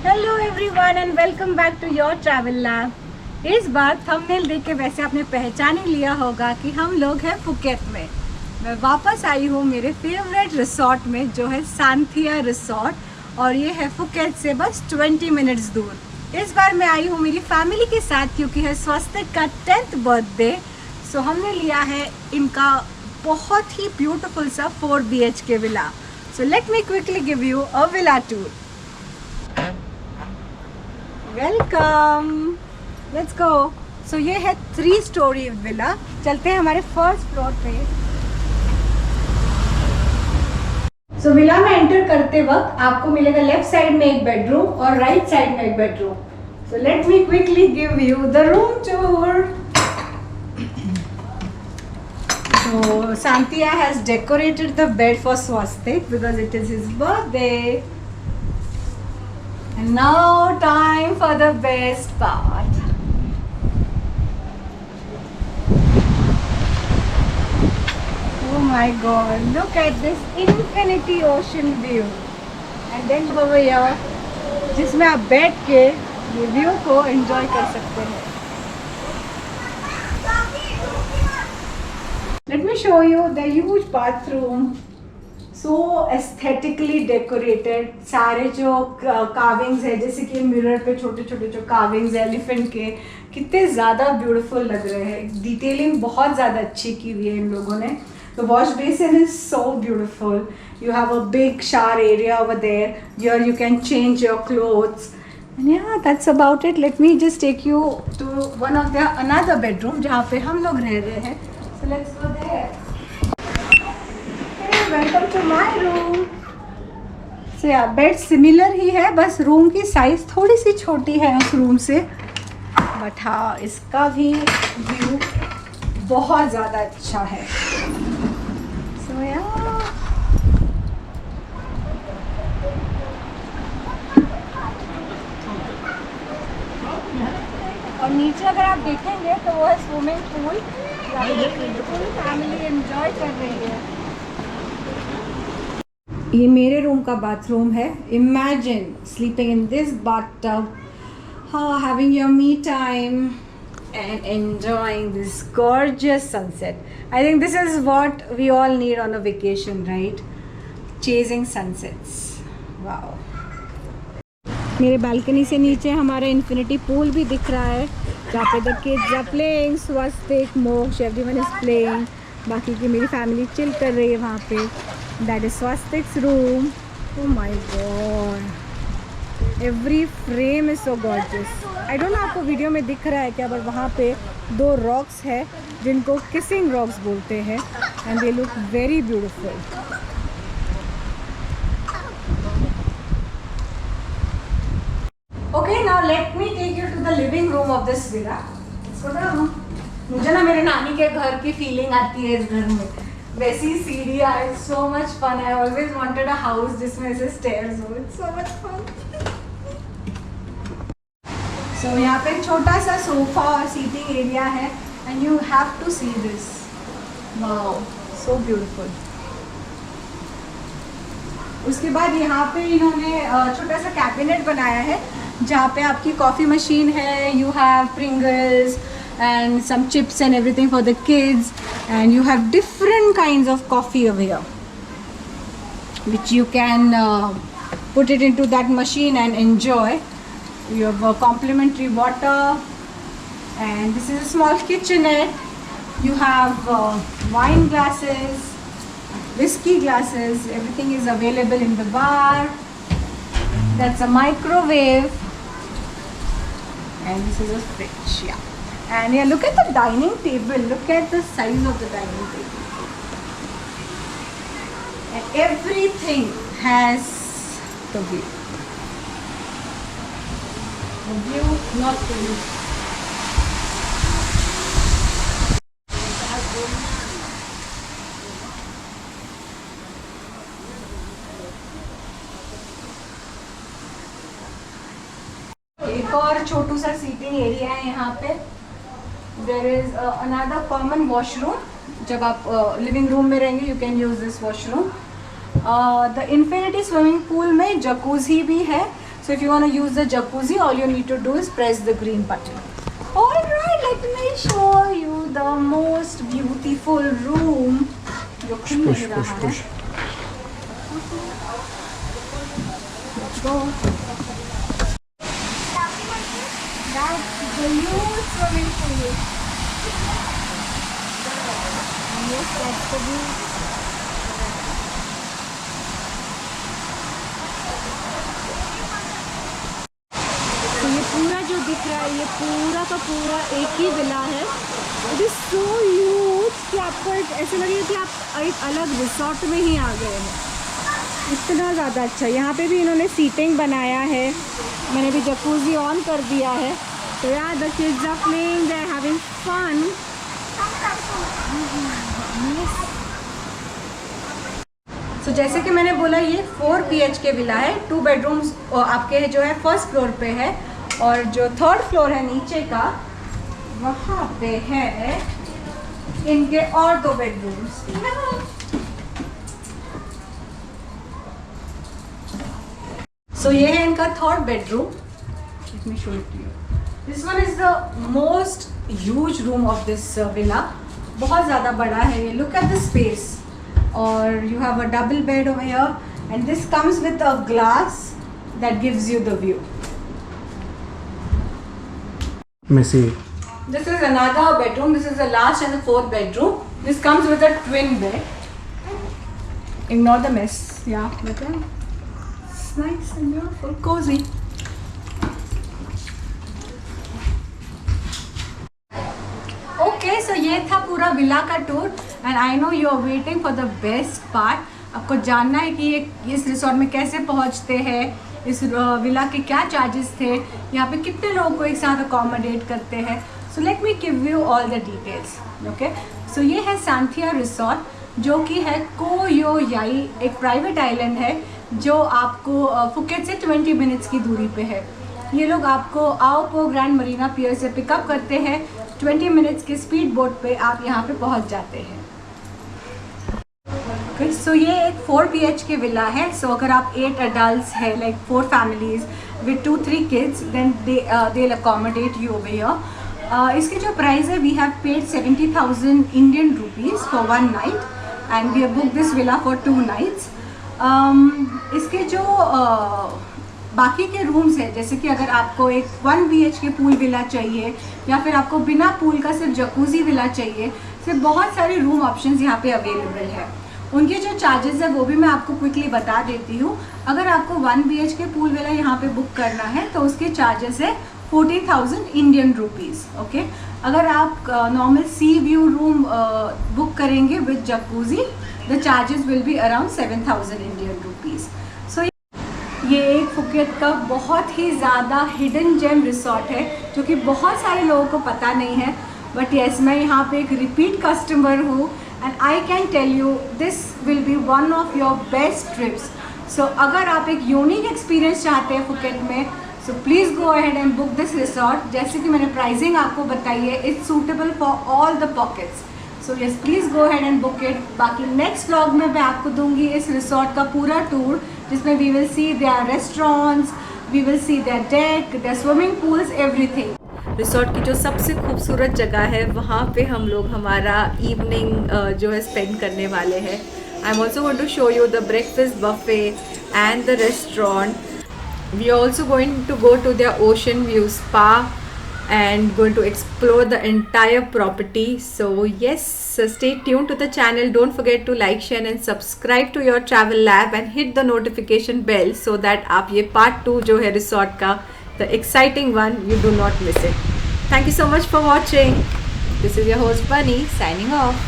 Hello everyone and welcome back to your travel lab. इस बार thumbnail देख के वैसे आपने पहचान ही लिया होगा कि हम लोग हैं फुकेत में। मैं वापस आई हूँ मेरे फेवरेट रिसोर्ट में जो है सांथिया रिसोर्ट, और ये है फुकेत से बस 20 मिनट्स दूर। इस बार मैं आई हूँ मेरी फैमिली के साथ क्योंकि है स्वस्तिक का 10th बर्थडे। सो हमने लिया है इनका बहुत ही ब्यूटीफुल सा 4 BHK villa. So let me quickly give you a villa tour. Welcome, let's go. So ये है 3 स्टोरी विला। चलते हैं हमारे फर्स्ट फ्लोर पे। सो विला में एंटर करते वक्त आपको मिलेगा लेफ्ट साइड में एक बेडरूम और राइट साइड में एक bedroom. So let me quickly give you the room tour. So Santia has decorated the bed for Swastik because it is his birthday. And now time for the best part. Oh my God, look at this infinity ocean view. And then over here, जिसमें आप बैठ के ये view को enjoy कर सकते हैं। Let me show you the huge bathroom. So aesthetically decorated. सारे जो carvings है, जैसे कि मिरर पे छोटे छोटे जो carvings है एलिफेंट के, कितने ज़्यादा ब्यूटीफुल लग रहे हैं। डिटेलिंग बहुत ज़्यादा अच्छी की हुई है इन लोगों ने। The wash basin is so beautiful. You have a big shower area over there. Here you can change your clothes. And yeah, that's about it. Let me just take you to one of the another bedroom जहाँ पे हम लोग रह रहे हैं. So let's go there. Hey, welcome to my room. So yeah, bed similar ही है, बस room की साइज थोड़ी सी छोटी है उस रूम से, बट हाँ इसका भी व्यू बहुत ज़्यादा अच्छा है। So yeah. और नीचे अगर आप देखेंगे तो वो है स्विमिंग पूल। फैमिली एंजॉय कर रही है। ये मेरे रूम का बाथरूम है। Imagine sleeping in this bathtub, having your me time and enjoying this gorgeous sunset. I think this is what we all need on a vacation, right? Chasing sunsets. Wow. मेरे balcony से नीचे हमारा infinity pool भी दिख रहा है, जहाँ पे द किड्स आर प्लेइंग, स्वस्तिक, मोक्ष, एवरीवन इज प्लेइंग। बाकी की मेरी फैमिली चिल कर रही है वहाँ पे। That is Swastik's room. Oh my god, every frame is so gorgeous. I don't know आपको वीडियो में दिख रहा है क्या, बट वहाँ पे 2 रॉक्स है जिनको किसिंग रॉक्स बोलते हैं, and they look very beautiful. Okay, now let me take you to the living room of this villa. So now, मुझे ना मेरे नानी के घर की फीलिंग आती है इस घर में। वैसी सीढ़ियाँ, it's so much fun. I always wanted a house जिसमें ऐसे stairs हो। It's so much fun. So यहाँ पे छोटा सा सोफा और सीटिंग एरिया है, and you have to see this. Wow, so beautiful. उसके बाद यहाँ पे इन्होंने छोटा सा कैबिनेट बनाया है जहाँ पे आपकी कॉफ़ी मशीन है। You have Pringles and some chips and everything for the kids, and you have different kinds of coffee over here which you can put it into that machine and enjoy. You have a complimentary water, and this is a small kitchenette. You have wine glasses, whiskey glasses, everything is available in the bar. That's a microwave, and this is a fridge. Yeah, and yeah, look at the dining table. Look at the size of the dining table, and everything has the view. The view, not the view. एक और छोटू सा seating area है यहाँ पे। There is another common washroom. जब आप living room में रहेंगे, you can use this washroom. The infinity swimming pool में जकूजी भी है, So if you want to use the jacuzzi, all you need to do is press the green button. Alright, let me show you the most beautiful room. जो खुल नहीं रहा है. Let's go. That's the huge swimming pool. Yes, that's the view. तो ये पूरा जो दिख रहा है, ये पूरा का पूरा एक ही विला है. इट इज़ सो ह्यूज कि आपको ऐसे लगे कि आप एक अलग रिसोर्ट में ही आ गए हैं. इतना ज़्यादा अच्छा. यहाँ पे भी इन्होंने सीटिंग बनाया है. मैंने भी जकूज़ी ऑन कर दिया है. तो यार the kids are playing, they are having fun. तो जैसे कि मैंने बोला, ये 4 BHK विला है. 2 बेडरूम्स आपके जो है फर्स्ट फ्लोर पे है, और जो थर्ड फ्लोर है नीचे का, वहाँ पे है इनके और 2 बेडरूम्स. सो ये है इनका third bedroom. Let me show it to you. This one is the most huge room of this villa. बहुत ज़्यादा बड़ा है ये. Look at the space. और you have a double bed over here, and this comes with a glass that gives you the view. Messy. This is another bedroom. This is the last and the 4th bedroom. This comes with a twin bed. Ignore the mess. Yeah, but it's nice and beautiful, cozy. Okay, so ये था पूरा villa का tour. And I know you are waiting for the best part. आपको जानना है कि ये इस रिसोर्ट में कैसे पहुँचते हैं, इस विला के क्या चार्जेस थे, यहाँ पे कितने लोगों को एक साथ अकोमोडेट करते हैं. So let me give you all the details. Okay, so ये है सांथिया रिसोर्ट, जो कि है को यो याई. एक प्राइवेट आइलैंड है जो आपको फुकेट से 20 मिनट्स की दूरी पे है. ये लोग आपको आओपो ग्रैंड मरीना पियर से पिकअप करते हैं. 20 मिनट्स के स्पीड बोट पे आप यहाँ पे पहुँच जाते हैं. ओके, सो ये एक 4 BHK विला है. सो अगर आप 8 adults है, like 4 families with 2-3 kids, then they'll accommodate you over here. इसकी जो प्राइस है, we have paid 70,000 Indian rupees for 1 night, and we have booked this villa for 2 nights. इसके जो बाकी के रूम्स है, जैसे कि अगर आपको एक 1 BHK पूल विला चाहिए, या फिर आपको बिना पूल का सिर्फ जकूज़ी विला चाहिए, सिर्फ बहुत सारे रूम ऑप्शंस यहाँ पे अवेलेबल है. उनके जो चार्जेस है वो भी मैं आपको क्विकली बता देती हूँ. अगर आपको 1 BHK पूल विला यहाँ पे बुक करना है तो उसके चार्जेस है 14,000 Indian rupees. ओके, अगर आप normal sea view room book करेंगे with jacuzzi, the charges will be around 7,000 Indian rupees. So ये एक फुकेट का बहुत ही ज़्यादा हिडन जेम रिसोर्ट है, जो कि बहुत सारे लोगों को पता नहीं है. बट येस, मैं यहाँ पे एक रिपीट कस्टमर हूँ, and I can tell you this will be one of your best trips. So अगर आप एक यूनिक एक्सपीरियंस चाहते हैं फुकेट में, so please go ahead and book this resort. जैसे कि मैंने प्राइसिंग आपको बताई है, it's suitable for all the pockets. So yes, please go ahead and book it. बाकी नेक्स्ट व्लॉग में मैं आपको दूंगी इस रिसोर्ट का पूरा टूर, जिसमें we will see their restaurants, we will see their deck, their swimming pools, everything. Resort की जो सबसे खूबसूरत जगह है, वहाँ पे हम लोग हमारा इवनिंग जो है स्पेंड करने वाले हैं. I am also going to show you the breakfast buffet and the restaurant. We are also going to go to the ocean view spa and going to explore the entire property. So yes, stay tuned to the channel. Don't forget to like, share and subscribe to your travel lab and hit the notification bell so that आप ये part 2 जो है resort का, the exciting one, you do not miss it. Thank you so much for watching. This is your host Bunny signing off.